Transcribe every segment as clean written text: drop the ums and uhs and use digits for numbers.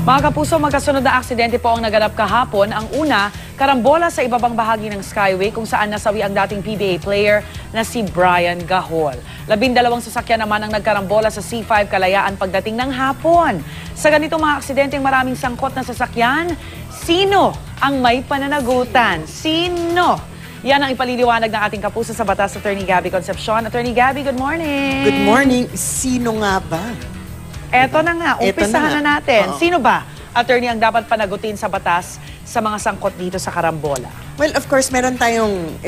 Mga kapuso, magkasunod na aksidente po ang naganap kahapon. Ang una, karambola sa ibabang bahagi ng Skyway kung saan nasawi ang dating PBA player na si Brian Gahol. 12 sasakyan naman ang nagkarambola sa C5 Kalayaan pagdating ng hapon. Sa ganitong mga aksidenteng maraming sangkot na sasakyan, sino ang may pananagutan? Sino? Yan ang ipaliliwanag ng ating kapuso sa batas, Attorney Gabby Concepcion. Attorney Gabby, good morning. Good morning. Sino nga ba? Eto na nga, umpisahan na natin. Oo. Sino ba, attorney, ang dapat panagutin sa batas sa mga sangkot dito sa karambola? Well, of course, meron tayong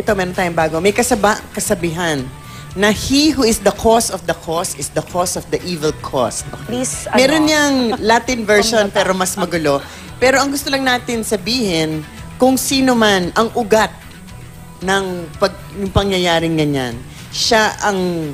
bago. May kasabihan na he who is the cause of the cause is the cause of the evil cause. Please, Meron niyang Latin version pero mas magulo. Pero ang gusto lang natin sabihin, kung sino man ang ugat ng yung pangyayaring ganyan, siya ang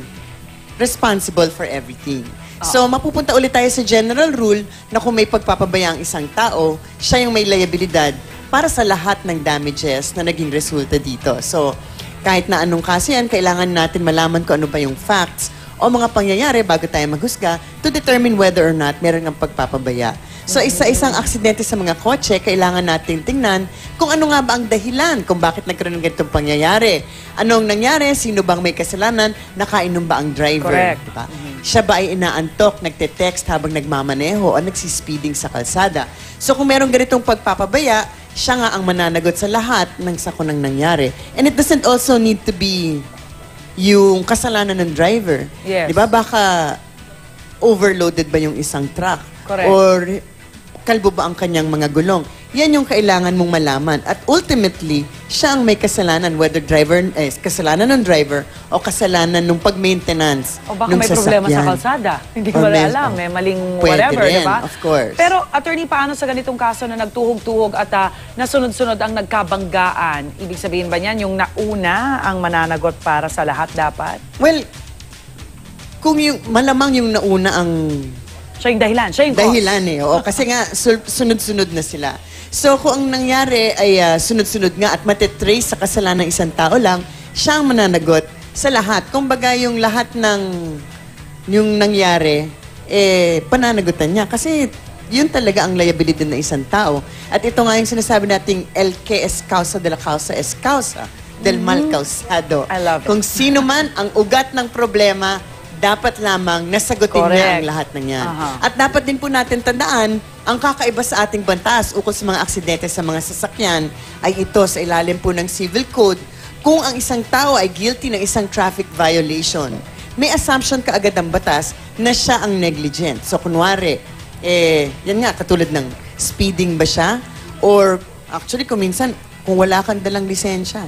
responsible for everything. So, mapupunta ulit tayo sa general rule na kung may pagpapabaya ang isang tao, siya yung may liabilidad para sa lahat ng damages na naging resulta dito. So, kahit na anong kaso yan, kailangan natin malaman kung ano ba yung facts o mga pangyayari bago tayo maghusga to determine whether or not meron ng pagpapabaya. So, isa-isang aksidente sa mga kotse, kailangan natin tingnan kung ano nga ba ang dahilan kung bakit nagkaroon ng ganitong pangyayari. Anong nangyari? Sino bang may kasalanan? Nakainom ba ang driver? Correct. Diba? Siya ba ay inaantok, nagte-text habang nagmamaneho o nagsispeeding sa kalsada? So kung merong ganitong pagpapabaya, siya nga ang mananagot sa lahat ng sakunang nangyari. And it doesn't also need to be yung kasalanan ng driver. Yes. Diba? Baka overloaded ba yung isang truck? Correct. Or kalbo ba ang kanyang mga gulong? Yan yung kailangan mong malaman. At ultimately, siya ang may kasalanan, whether kasalanan ng driver o kasalanan ng pag-maintenance O baka ng may sasakyan. problema sa kalsada. Hindi Or mo may- alam, may maling Pwede whatever, rin, di ba? of course. Pero, attorney, paano sa ganitong kaso na nagtuhog-tuhog at nasunod-sunod ang nagkabanggaan? Ibig sabihin ba niyan, yung nauna ang mananagot para sa lahat dapat? Well, kung yung malamang yung nauna ang Siya yung dahilan, siya yung cause. dahilan Oo, kasi nga sunod-sunod na sila. So kung ang nangyari ay sunod-sunod nga at matitrace sa kasalanan ng isang tao lang, siya ang mananagot sa lahat. Kumbaga yung lahat ng yung nangyari, pananagutan niya. Kasi yun talaga ang liability ng isang tao. At ito nga yung sinasabi nating el que es causa de la causa es causa del mal causado. I love it. Kung sino man ang ugat ng problema, dapat lamang nasagutin niya ang lahat ng yan. At dapat din po natin tandaan, ang kakaiba sa ating bantas ukol sa mga aksidente sa mga sasakyan ay ito sa ilalim po ng Civil Code. Kung ang isang tao ay guilty ng isang traffic violation, may assumption kaagad ang batas na siya ang negligent. So kunwari, yan nga, katulad ng speeding ba siya? Or actually, kung minsan, kung wala kang dalang lisensya.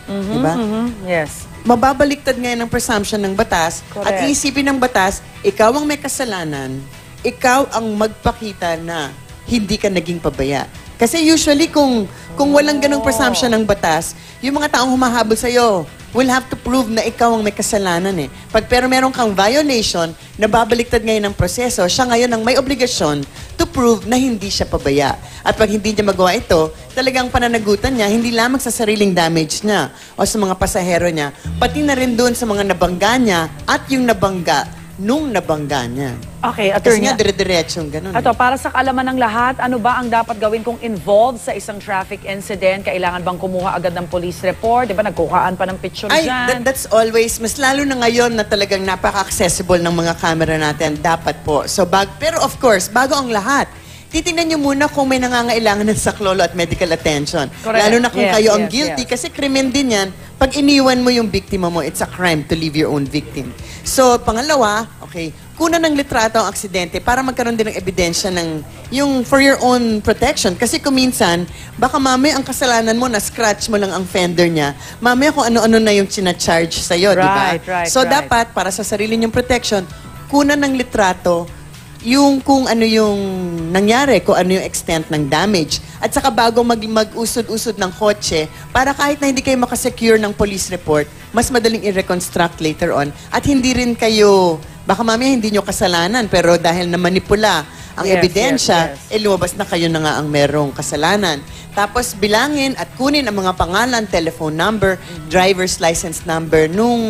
Diba? Yes. Mababaliktad ngayon ang presumption ng batas. Correct. At iisipin ng batas, ikaw ang may kasalanan, ikaw ang magpakita na hindi ka naging pabaya. Kasi usually kung walang ganong presumption ng batas, yung mga taong humahabol sa'yo will have to prove na ikaw ang may kasalanan pero meron kang violation, nababaliktad ngayon ang proseso, siya ngayon ang may obligasyon to prove na hindi siya pabaya. At pag hindi niya magawa ito, talagang pananagutan niya, hindi lamang sa sariling damage niya o sa mga pasahero niya, pati na rin doon sa mga nabangga niya at yung nabangga nung nabangga niya. Okay, Kasi attorney. nga, dire-diretsong ganun. Ato, para sa kaalaman ng lahat, ano ba ang dapat gawin kung involved sa isang traffic incident? Kailangan bang kumuha agad ng police report? Di ba, nagkuhaan pa ng picture dyan? That's always, mas lalo na ngayon na talagang napaka-accessible ng mga camera natin, dapat po. So, pero of course, bago ang lahat, titingnan nyo muna kung may nangangailangan ng saklolo at medical attention. Correct. Lalo na kung Yes, kayo ang yes, guilty, yes. kasi krimen din yan. Pag iniwan mo yung biktima mo, it's a crime to leave your own victim. So, pangalawa, kunan ng litrato ang aksidente para magkaroon din ng ebidensya ng yung for your own protection. Kasi kung minsan, baka mamaya ang kasalanan mo, na-scratch mo lang ang fender niya, mamaya kung ano-ano na yung sinacharge sa'yo, di ba? Right, So, right. dapat, para sa sarili niyong protection, kunan ng litrato yung kung ano yung nangyari, kung ano yung extent ng damage. At saka bago mag-usod-usod ng kotse, para kahit na hindi kayo makasecure ng police report, mas madaling i-reconstruct later on. At hindi rin kayo, baka mamaya hindi nyo kasalanan, pero dahil na-manipula ang ebidensya, lumabas na kayo na nga ang merong kasalanan. Tapos bilangin at kunin ang mga pangalan, telephone number, driver's license number nung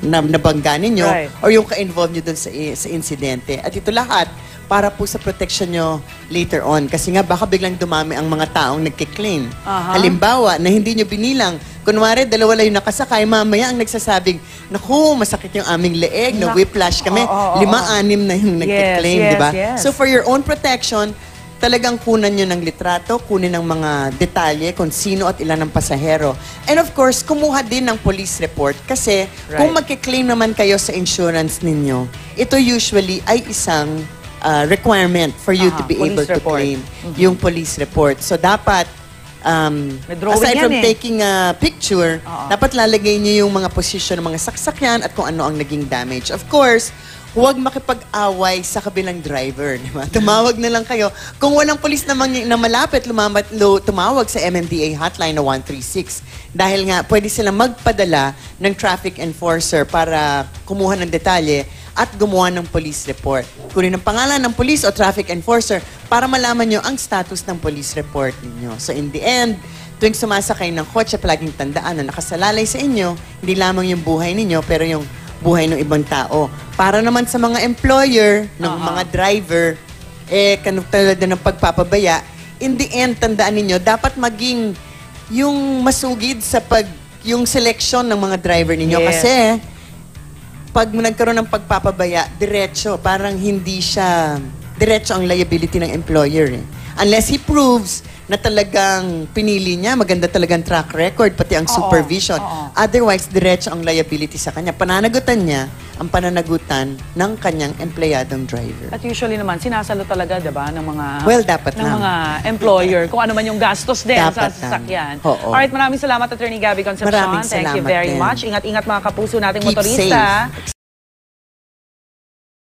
nabangga ninyo Right. or yung ka-involve nyo dun sa insidente. At ito lahat para po sa protection nyo later on. Kasi nga baka biglang dumami ang mga taong nagkiklaim. Aha. Halimbawa, na hindi nyo binilang. Kunwari, dalawa lang yung nakasakay, mamaya ang nagsasabing, naku, masakit yung aming leeg, na whiplash kami. Oo, oo, 5-6 na yung nagkiklaim, Yes, di ba? yes. So for your own protection, talagang kunan nyo ng litrato, kunin ng mga detalye kung sino at ilan ang pasahero. And of course, kumuha din ng police report kasi kung magkiklaim naman kayo sa insurance ninyo, ito usually ay isang requirement for you to be Police able to report. claim yung police report. So dapat, May drawing aside yan from eh. taking a picture, dapat lalagay niyo yung mga position ng mga saksakyan at kung ano ang naging damage. Of course, huwag makipag-away sa kabilang driver. Di ba? Tumawag na lang kayo. Kung walang polis na malapit, tumawag sa MMDA hotline na 136. Dahil nga, pwede silang magpadala ng traffic enforcer para kumuha ng detalye at gumawa ng police report. Kunin ang pangalan ng police o traffic enforcer para malaman nyo ang status ng police report ninyo. So in the end, tuwing sumasakay ng kotse, palaging tandaan na nakasalalay sa inyo, hindi lamang yung buhay ninyo, pero yung buhay ng ibang tao. Para naman sa mga employer, ng mga driver, kanutulad na ng pagpapabaya, in the end, tandaan ninyo, dapat maging yung masugid sa yung selection ng mga driver ninyo. Yes. Kasi, pag nagkaroon ng pagpapabaya, diretso, parang hindi siya, diretso ang liability ng employer. Unless he proves na talagang pinili niya, maganda talagang track record, pati ang supervision. Otherwise, diretso ang liability sa kanya. Pananagutan niya ang pananagutan ng kanyang empleyadong driver. At usually naman, sinasalo talaga, di ba, ng mga, Well, dapat ng lang. mga employer, kung ano man yung gastos din sa Dapat lang. sasakyan. Oo. Alright, maraming salamat, Attorney Gabby Concepcion. Maraming Thank you salamat very din. much. Ingat-ingat mga kapuso nating Keep motorista. safe.